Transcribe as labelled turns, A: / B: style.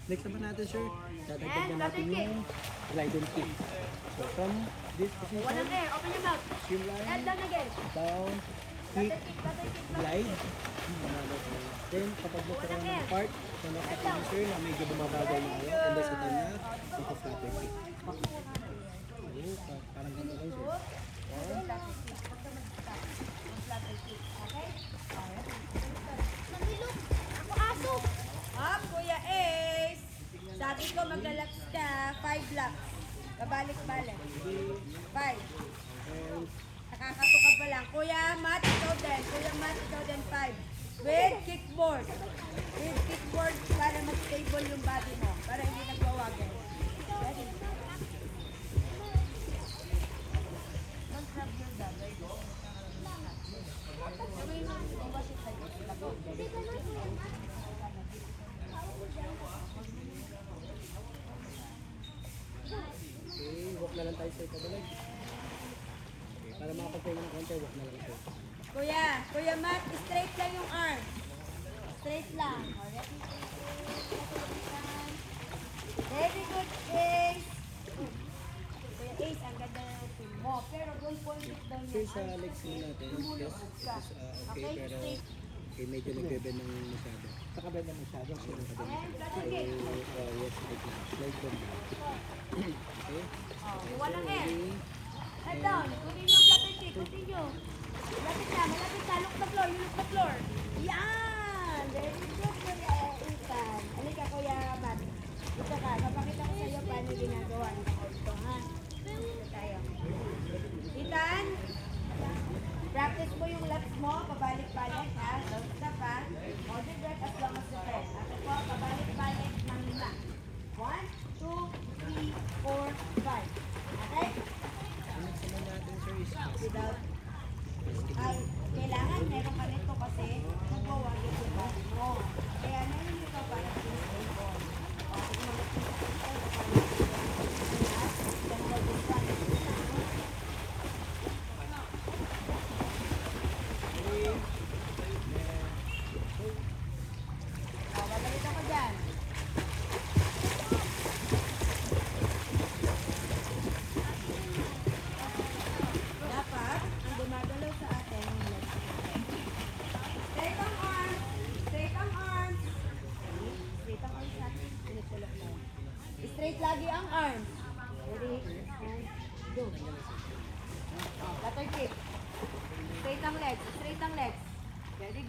A: Next naman natin, sir, dadagdag na natin yung glide and kick. So, from this position,
B: Walang air. Open your mouth.
A: streamline,
B: And down again.
A: down, kick,
B: Butter kick.
A: glide. Then, kapag nagkaroon ng part, so nakatingin, sir, na medyo bumabagal na kayo, and that's the time na ito-flutter kick. Parang ganito lang, sir.
B: Up, Kuya Ace. Sabi ko maglalaps ka, 5 laps. Babalik-balik. 5. Nakakatuka pa lang. Kuya Matt, ikaw din. Kuya Matt, ikaw din 5. With kickboard. With kickboard para mag-stable yung body mo. Para hindi nagwawagin. Ready? Mag-grab your dad.
A: Okay, walk na lang tayo, sir, padalag. Okay, para makapagpay ng konti, walk na lang, sir.
B: Kuya Matt, straight lang yung arm. Straight lang. Very good, Ace. Kuya Ace, ang ganda ng routine mo. Pero don't point it down
A: Sir,
B: yung
A: sa
B: arm.
A: legs mo natin, yes, it is okay,
B: Okay,
A: pero
B: straight.
A: okay, medyo nagbe-bend ng masyado.
C: Nakabend na masyado.
B: And
A: So,
B: flutter kick.
A: yes, like that. Slide from down. Okay?
B: Oh, walang air.
A: Ready?
B: Head down. Continue yung flutter kick. Continue. Malapit na, malapit na. Look the floor. You look the floor. Yan! Very good, Kuya Ethan. Halika, Kuya Matt. Dito ka. Papakita ko sa iyo paano ginagawa ng ito, ha? Dito tayo. Ethan, practice mo yung laps mo. Pabalik-balik, ha? Don't stop, ha? Hold your breath as long as you can. Ako po, pabalik-balik ng 5. 1, 2, 3, 4, 5. Okay?
A: Ang next naman natin, sir, is
B: Without ay, kailangan meron ka nito kasi nagwawagin yung body mo. Kaya meron ito para pinag-stay on. O, kung babalik ako dyan. Dapat, ang gumagalaw sa atin yung legs natin. Straight ang arms. Straight ang arms. Straight ang arms natin. Pinitulog na. Straight lagi ang arms.